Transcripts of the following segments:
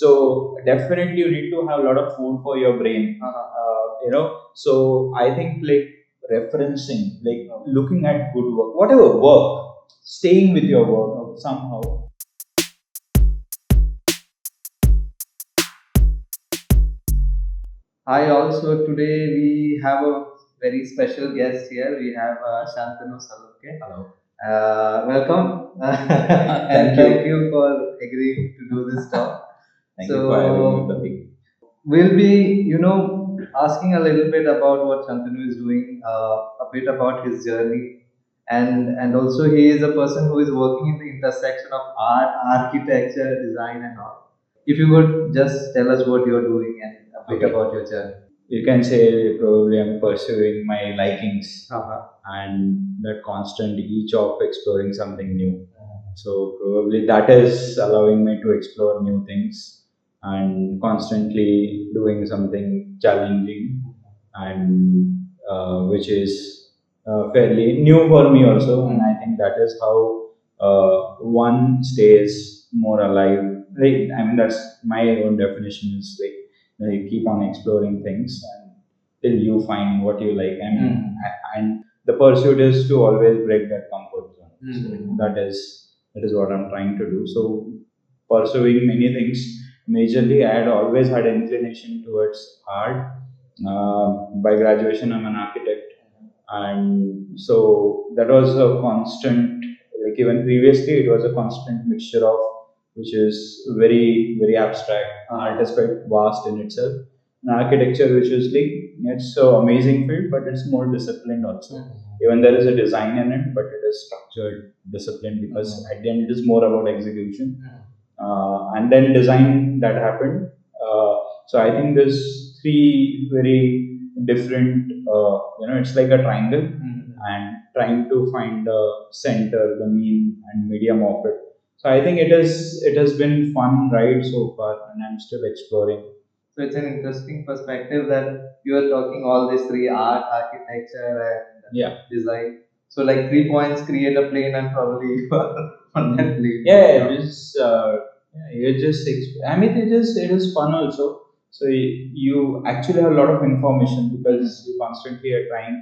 So definitely you need to have a lot of food for your brain. So I think like referencing, like looking at good work, whatever work, staying with your work somehow. Hi, also today we have a very special guest here. We have Shantanu Salunke. Hello. Welcome Thank and you. thank you for agreeing to do this talk. Thank you for having me, Pratik. We'll be, asking a little bit about what Shantanu is doing, a bit about his journey, and also he is a person who is working in the intersection of art, architecture, design, and all. If you would just tell us what you're doing and a bit Okay. about your journey. You can say probably I'm pursuing my likings Uh-huh. and that constant itch of exploring something new. So probably that is allowing me to explore new things and constantly doing something challenging and which is fairly new for me also. And I think that is how one stays more alive. Like I mean, that's my own definition is like you keep on exploring things and till you find what you like. And the pursuit is to always break that comfort zone. So that is what I'm trying to do. So pursuing many things. Majorly, I had always had inclination towards art. By graduation, I'm an architect, and so that was a constant. Like even previously, it was a constant mixture of which is very very abstract. Art is quite vast in itself. And architecture, which is like it's so amazing field, but it's more disciplined also. Even there is a design in it, but it is structured, disciplined because at the end it is more about execution. And then design that happened. So I think there's three very different. It's like a triangle, and trying to find the center, the mean, and medium of it. So I think it has been fun ride so far, and I'm still exploring. So it's an interesting perspective that you are talking all these three art, architecture, and Yeah. design. So like 3 points create a plane, and probably you are on that plane. Yeah, it is. You just. I mean, it is fun also. So you actually have a lot of information because you constantly are trying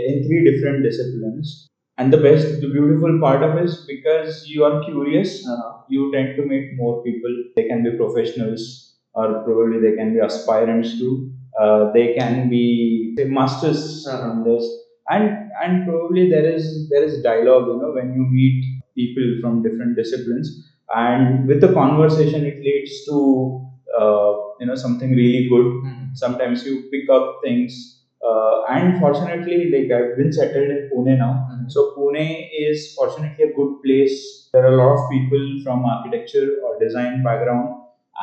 in three different disciplines. And the beautiful part of it is because you are curious, you tend to meet more people. They can be professionals, or probably they can be aspirants too. They can be say masters in this, and probably there is dialogue. When you meet people from different disciplines, and with the conversation, it leads to something really good. Sometimes you pick up things, and fortunately, like I've been settled in Pune now. So Pune is fortunately a good place. There are a lot of people from architecture or design background,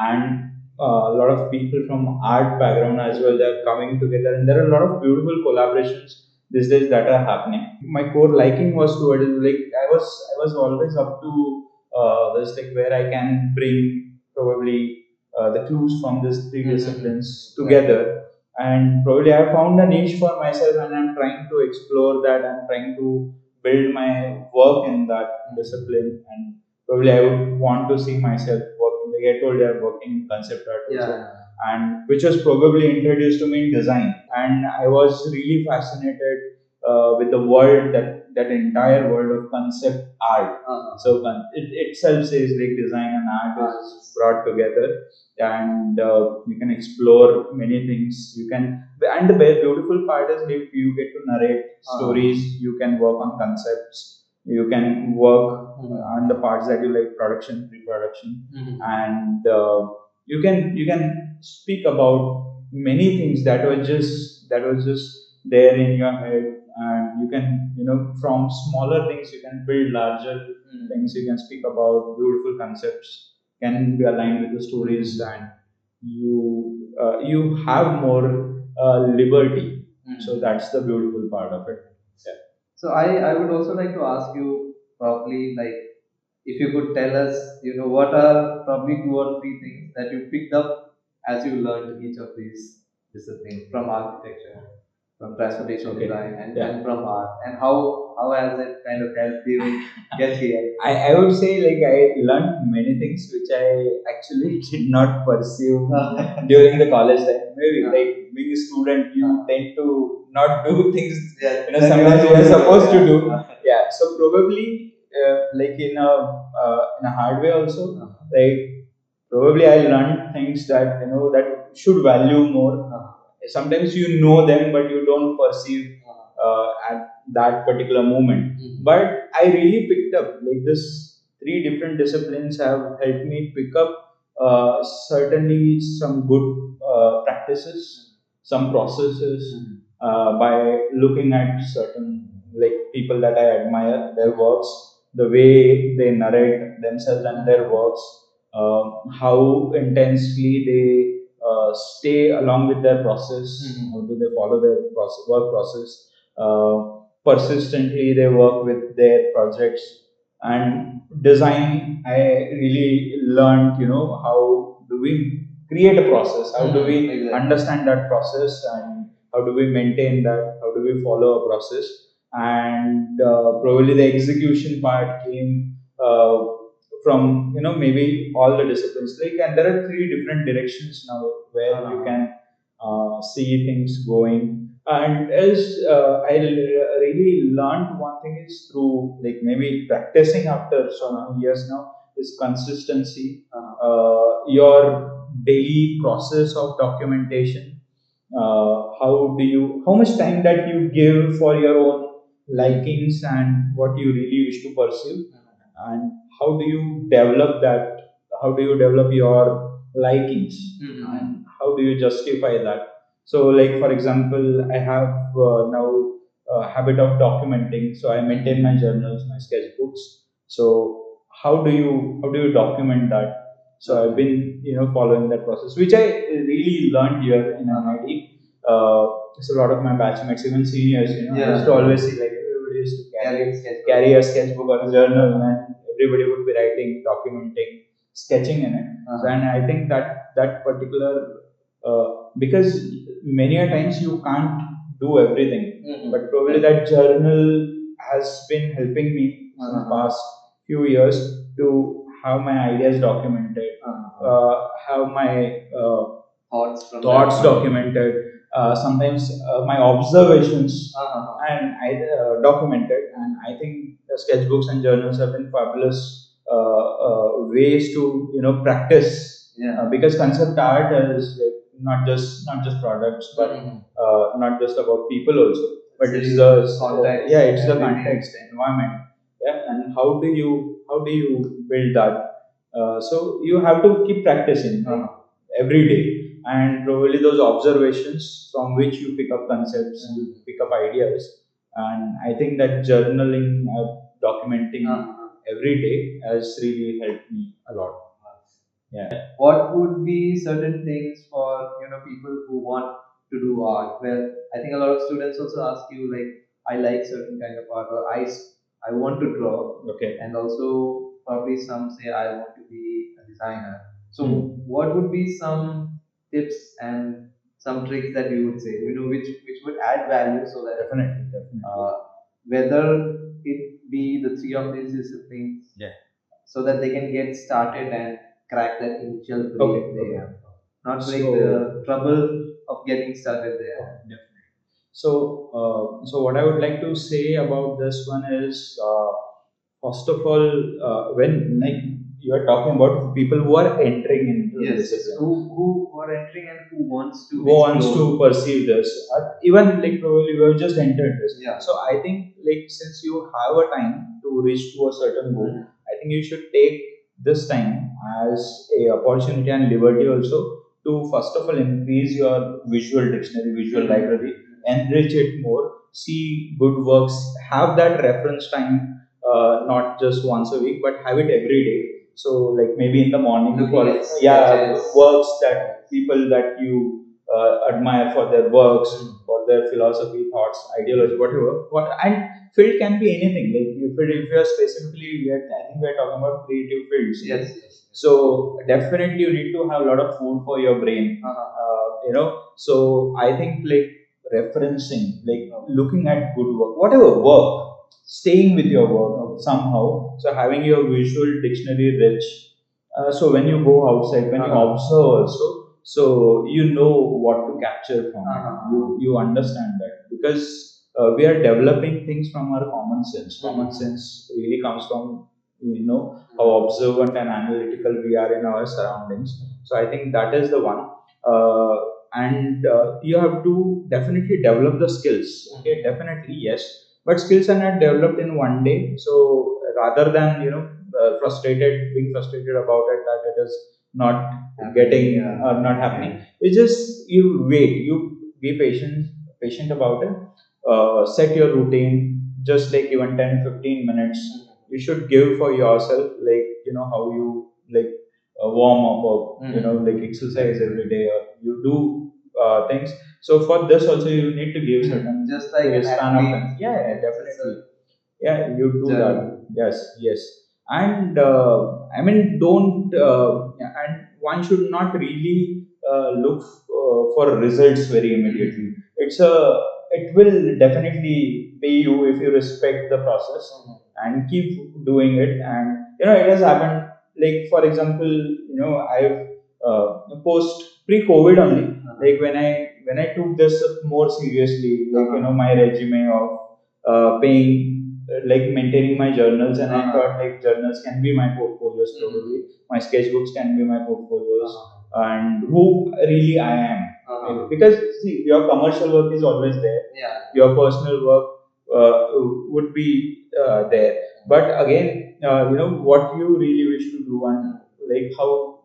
and a lot of people from art background as well. They're coming together, and there are a lot of beautiful collaborations these days that are happening. My core liking was towards like I was always up to this, like where I can bring probably the clues from these three disciplines together. And probably I found a niche for myself, and I'm trying to explore that. I'm trying to build my work in that discipline, and probably I would want to see myself working. Like I told you, I'm working in concept art also, and which was probably introduced to me in design. And I was really fascinated with the world, that entire world of concept art. So it itself says like design and art is brought together, and you can explore many things. You can, and the beautiful part is like you get to narrate stories. You can work on concepts. You can work on the parts that you like, production, pre-production, and you can speak about many things that was just there in your head. And you can, from smaller things you can build larger things. You can speak about beautiful concepts, can be aligned with the stories, and you have more liberty. So that's the beautiful part of it. Yeah. So I would also like to ask you probably like if you could tell us, what are probably two or three things that you picked up as you learned each of these disciplines from architecture, from transportation Okay. design, and, Yeah. and from art, and how how has it kind of helped you get here? I would say like I learned many things which I actually did not pursue during the college time. Maybe like being a student, you tend to not do things sometimes you are supposed to do. Yeah, so probably like in a hard way also, like probably I learned things that that should value more. Sometimes you know them, but you don't perceive at that particular moment. But I really picked up like this three different disciplines have helped me pick up certainly some good practices, some processes by looking at certain like people that I admire, their works, the way they narrate themselves and their works, how intensely they stay along with their process, how do they follow their work process, persistently they work with their projects and design. I really learned how do we create a process, how do we understand that process, and how do we maintain that, how do we follow a process. And probably the execution part came from maybe all the disciplines, like, and there are three different directions now where you can see things going. And as really learned one thing is through like maybe practicing after so many years now is consistency. Your daily process of documentation, how much time that you give for your own likings and what you really wish to pursue, and how do you develop that, how do you develop your likings, and how do you justify that. So like for example, I have now a habit of documenting, so I maintain my journals, my sketchbooks. So how do you document that? So I've been following that process, which I really learned here in MIT. So a lot of my batchmates, even seniors, I used to always see like everybody used to carry a sketchbook or a journal, and everybody would be writing, documenting, sketching in it. So, and I think that particular because many a times you can't do everything, but probably that journal has been helping me since past few years to have my ideas documented, have my thoughts documented, sometimes my observations and I documented. And I think the sketchbooks and journals have been fabulous ways to practice, because concept art is like not just products, but not just about people also, but it's the context, it's the context, environment. Yeah, and how do you build that? So you have to keep practicing every day, and probably those observations from which you pick up concepts, you pick up ideas. And I think that journaling, documenting every day has really helped me a lot. Yeah. What would be certain things for people who want to do art? Well, I think a lot of students also ask you like, I like certain kind of art, or I want to draw. Okay. And also probably some say I want to be a designer. So what would be some tips and some tricks that you would say, which would add value so that Definitely. whether it be the three of these disciplines, Yeah. so that they can get started and crack that initial break they have, not break So the trouble of getting started there. definitely. So what I would like to say about this one is, first of all, when like you are talking about people who are entering into Yes, this, who are entering and who wants to who wants to explore. perceive this, even like probably we have just entered this. Yeah. So I think like since you have a time to reach to a certain goal, I think you should take this time as a opportunity and liberty also to first of all increase your visual dictionary, visual library, enrich it more, see good works, have that reference time, not just once a week, but have it every day. So like maybe in the morning, Looking for at sketches. works that people that you admire for their works, for their philosophy, thoughts, ideology, whatever. And field can be anything. Like if you are specifically, I think we are talking about creative fields. Yes. So definitely you need to have a lot of food for your brain. So I think like referencing, like looking at good work, whatever work. staying with your work somehow. So having your visual dictionary rich. So when you go outside, when you observe also, so you know what to capture from it. You understand that because we are developing things from our common sense. Common sense really comes from how observant and analytical we are in our surroundings. So I think that is the one. And you have to definitely develop the skills. Okay, definitely yes, but skills are not developed in one day. So rather than being frustrated about it that it is not getting or not happening, you just you wait, you be patient about it. Set your routine, just like even 10-15 minutes you should give for yourself, like how you like warm up or like exercise every day, or you do things. So for this also you need to give certain Just like an span of athlete. time. Yeah, yeah, definitely. Yeah, you do that. Journey. Yes, yes. And I mean, don't yeah, and one should not really look for results very immediately. It will definitely pay you if you respect the process and keep doing it. And it has happened, like for example, I've post pre-COVID only, like when I took this more seriously, like my resume of paying, like maintaining my journals, and I thought like journals can be my portfolios, probably my sketchbooks can be my portfolios, and who really I am. Because see, your commercial work is always there, your personal work would be there, but again, what you really wish to do, and like how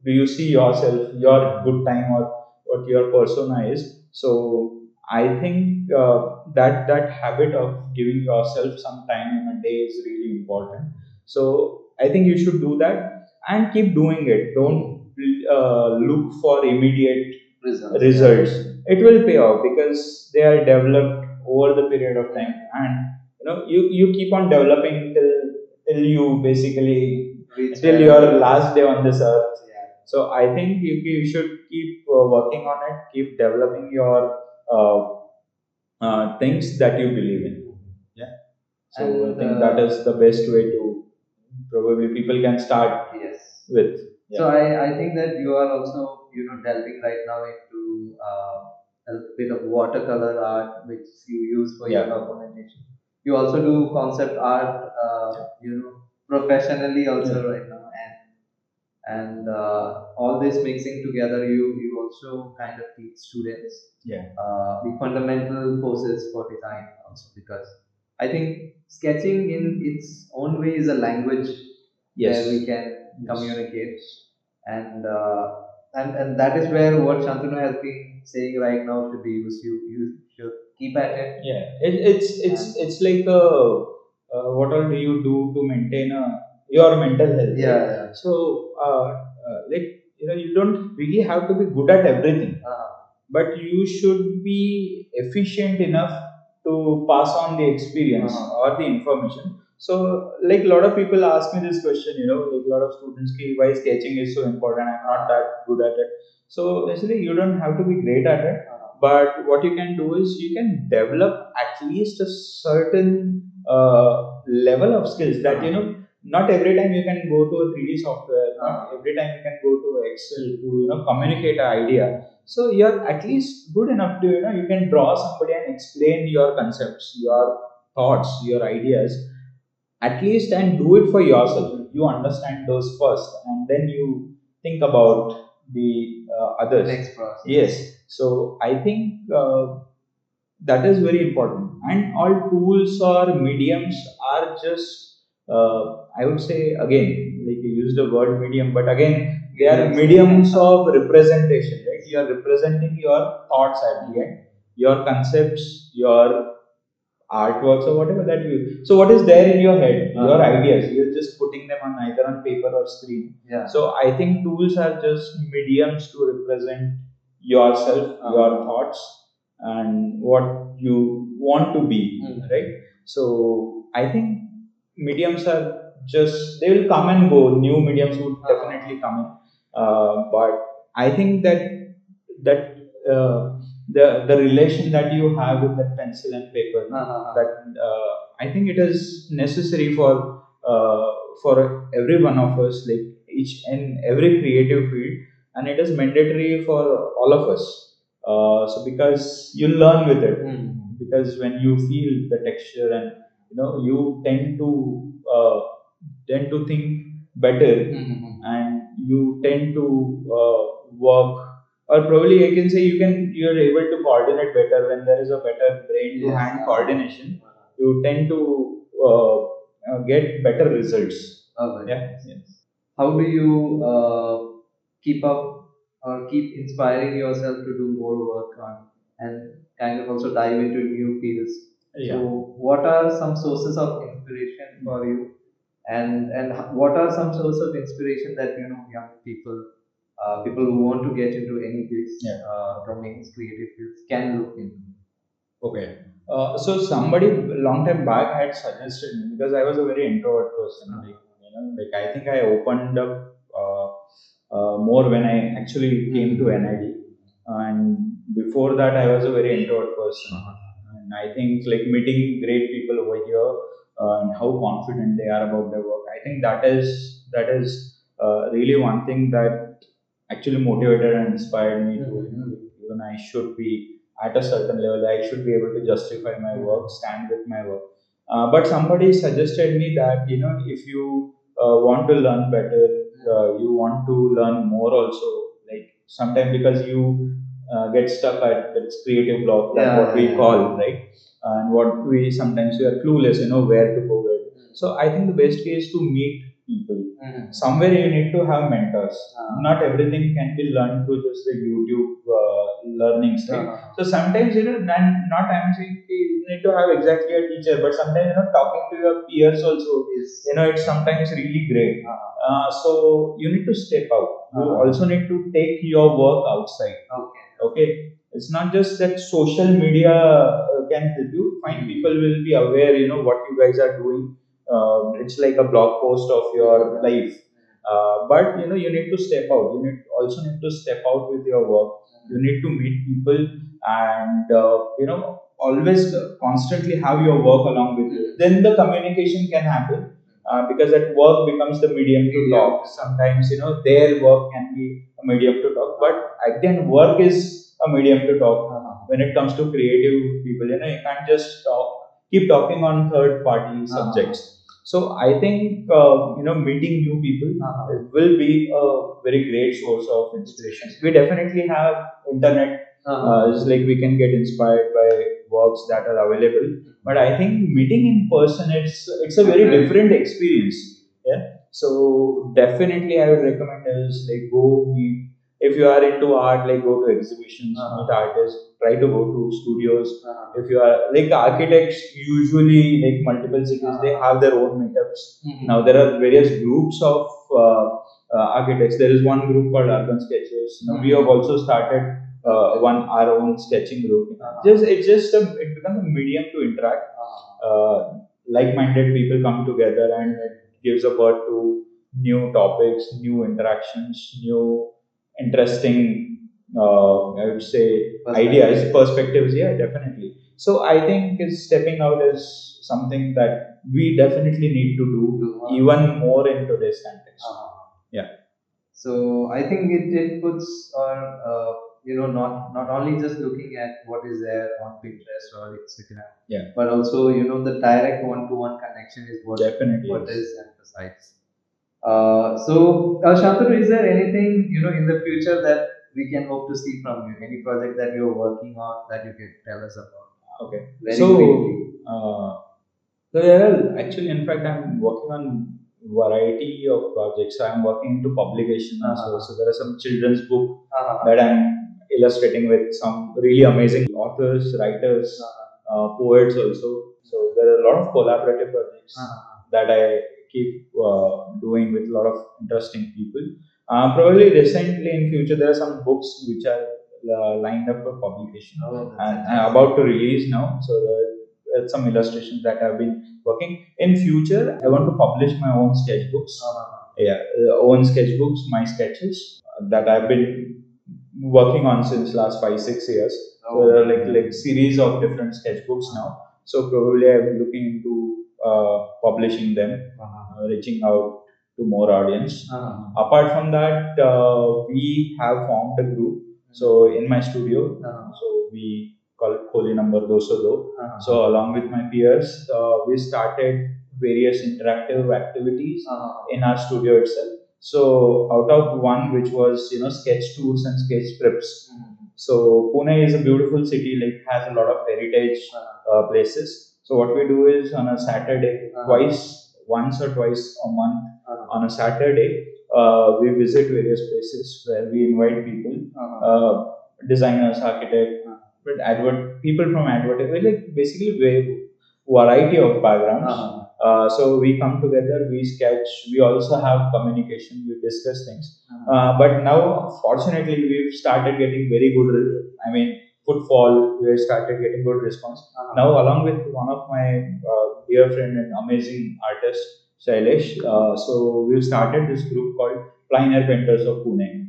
do you see yourself, your good time, or what your persona is. So I think that habit of giving yourself some time in a day is really important. So I think you should do that and keep doing it. Don't look for immediate results. It will pay off because they are developed over the period of time, and you keep on developing till you basically till your last day on this earth. So I think you should keep working on it, keep developing your things that you believe in. Yeah. So I think that is the best way to probably people can start with. So Yeah. I think that you are also delving right now into a bit of watercolor art which you use for your Yeah. documentation. You also do concept art, professionally also Yeah. right now, and all this mixing together, you also kind of teach students Yeah. the fundamental poses for design also, because I think sketching in its own way is a language Yes. where we can Yes. communicate, and that is where what Shantanu has been saying right now should be used. You should keep at it. Yeah, it's like what all do you do to maintain your mental health? Yeah, Right? yeah. So like you don't really have to be good at everything, but you should be efficient enough to pass on the experience or the information. So like a lot of people ask me this question, like a lot of students, "Ki, why sketching is so important? I'm not that good at it." So basically, you don't have to be great at it, but what you can do is you can develop at least a certain level of skills that not every time you can go to a 3D software, not every time you can go to Excel to communicate an idea. So you're at least good enough to you can draw somebody and explain your concepts, your thoughts, your ideas, at least, and do it for yourself. You understand those first, and then you think about the others. Next process. Yes. So I think that is very important, and all tools or mediums are just I would say, again, like you use the word medium, but again they are mediums of representation, right? You are representing your thoughts at the end, your concepts, your artworks, or whatever that you. So what is there in your head, your ideas, you're just putting them on either on paper or screen. Yeah. So I think tools are just mediums to represent yourself, your thoughts, and what you want to be. Right? So I think mediums are just, they will come and go, new mediums would definitely come in, but I think that the relation that you have with that pencil and paper, that I think it is necessary for every one of us, like each and every creative field, and it is mandatory for all of us. So because you learn with it, because when you feel the texture, and you tend to think better, and you tend to work, or probably I can say you're able to coordinate better when there is a better brain to hand coordination. You tend to get better results. Alright. Yeah. How do you keep up or keep inspiring yourself to do more work on and kind of also dive into new fields? Yeah. So, what are some sources of inspiration for you, and what are some sources of inspiration that young people, people who want to get into any fields, Yeah. from any creative fields, can look into? Okay. So somebody long time back had suggested me, because I was a very introvert person. Like I think I opened up more when I actually came to NID, and before that I was a very introvert person. And I think like meeting great people over here, and how confident they are about their work. I think that is really one thing that actually motivated and inspired me to, like, even I should be at a certain level. I should be able to justify my work, stand with my work. But somebody suggested me that, if you want to learn better, you want to learn more also. Like sometimes because you get stuck at that creative block, that what we call, right, and what we sometimes we are clueless, where to go with. So I think the best way is to meet people. Somewhere you need to have mentors. Not everything can be learned through just the YouTube learnings, right? So sometimes, not I'm saying you need to have exactly a teacher, but sometimes, talking to your peers also is, it's sometimes really great. So you need to step out. You also need to take your work outside. Okay. It's not just that social media can help you. Fine, people will be aware, what you guys are doing. It's like a blog post of your life. But you need to step out. You need to step out with your work. You need to meet people, and always constantly have your work along with you. Then the communication can happen, because that work becomes the medium to talk. Sometimes their work can be a medium to talk, but again work is a medium to talk. When it comes to creative people, you can't just keep talking on third party subjects. So I think meeting new people will be a very great source of inspiration. We definitely have internet. It's like we can get inspired by works that are available. But I think meeting in person, it's a very different experience. Yeah. So definitely I would recommend is like go meet. If you are into art, like go to exhibitions, meet artists, try to go to studios. If you are like architects, usually like multiple cities, they have their own meetups. Now there are various groups of architects. There is one group called Urban Sketchers. Now we have also started one our own sketching group. It becomes a medium to interact. Like-minded people come together, and it gives a birth to new topics, new interactions, new interesting, I would say, ideas, perspectives. Yeah, definitely. So I think stepping out is something that we definitely need to do even more in today's context. Yeah. So I think it puts on, not only just looking at what is there on Pinterest or Instagram, Yeah. but also the direct one-to-one connection is Definitely. what is emphasized. Shantanu, is there anything in the future that we can hope to see from you? Any project that you're working on that you can tell us about? Okay. Very So, briefly. actually, in fact, I'm working on variety of projects. So I'm working into publication also. So there are some children's book that I'm illustrating with some really amazing authors, writers, poets also. So there are a lot of collaborative projects that I keep doing with a lot of interesting people. Probably recently in future there are some books which are lined up for publication, and about to release now. So some illustrations that I've been working. In future, I want to publish my own sketchbooks. Yeah, own sketchbooks, my sketches that I've been working on since last 5 6 years. So there are like series of different sketchbooks now. So probably I'm looking into publishing them, reaching out to more audience. Apart from that, we have formed a group. So in my studio, so we call it Holy Number Doso Do. So along with my peers, we started various interactive activities in our studio itself. So out of one, which was sketch tours and sketch trips. So Pune is a beautiful city, like has a lot of heritage places. So what we do is on a Saturday, once or twice a month, on a Saturday, we visit various places where we invite people, designers, architects, but people from advertising, like basically variety of backgrounds. So we come together, we sketch, we also have communication, we discuss things. But now, fortunately, we've started getting very good. Footfall. We started getting good response. Now, along with one of my dear friend and amazing artist, Shailesh, so we've started this group called Plein Air Painters of Pune.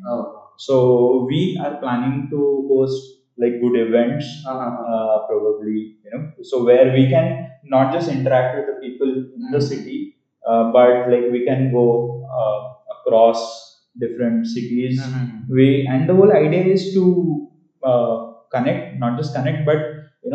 So we are planning to host like good events, probably, so where we can not just interact with the people in the city, but like we can go across different cities. And the whole idea is to connect, not just connect, but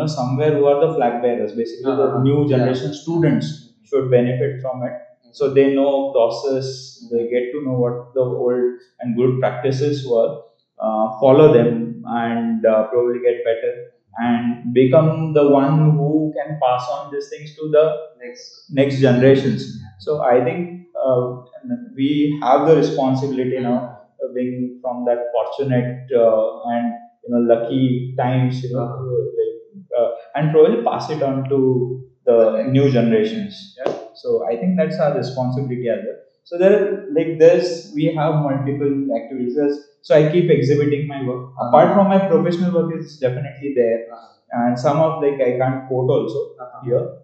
somewhere who are the flag bearers, basically the new generation students should benefit from it. So they know process, they get to know what the old and good practices were, follow them, and probably get better and become the one who can pass on these things to the next generations. So I think we have the responsibility now, being from that fortunate and lucky times, and probably pass it on to the new generations. Yeah. So I think that's our responsibility as well. So we have multiple activities. So I keep exhibiting my work. Apart from my professional work, is definitely there, and some of like I can't quote also here,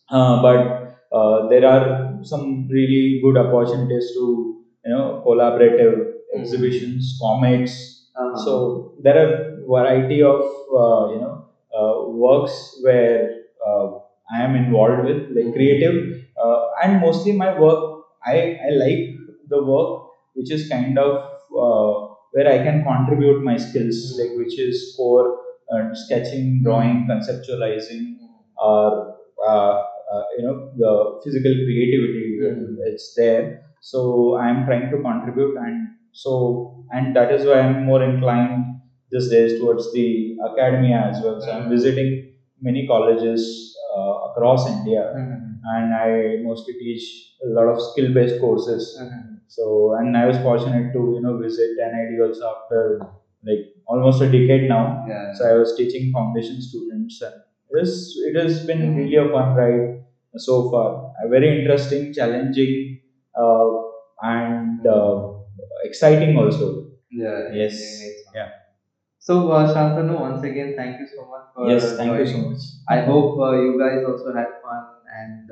but there are some really good opportunities to collaborative exhibitions, comics. So there are variety of works where I am involved with, like creative, and mostly my work. I like the work which is kind of where I can contribute my skills, like which is core sketching, drawing, conceptualizing, or the physical creativity. It's there. So I'm trying to contribute, and that is why I'm more inclined these days towards the academia as well. So I'm visiting many colleges across India, and I mostly teach a lot of skill based courses. So, and I was fortunate to visit NID also after like almost a decade now. So I was teaching foundation students, and it has been really a fun ride so far. Very interesting, challenging, uh, and exciting also. Yes. Yeah. So, Shantanu, once again, thank you so much for Yes. Thank you so joining. much. I hope you guys also had fun and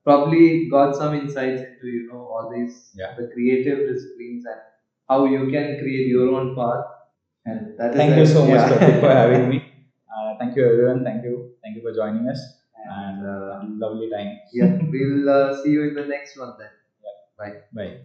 probably got some insights into all these the creative disciplines and how you can create your own path. And that is Thank you so much, yeah. Pratik, for having me. Thank you, everyone. Thank you for joining us. And And lovely time. yeah, we'll see you in the next one then. Yeah. Bye. Bye.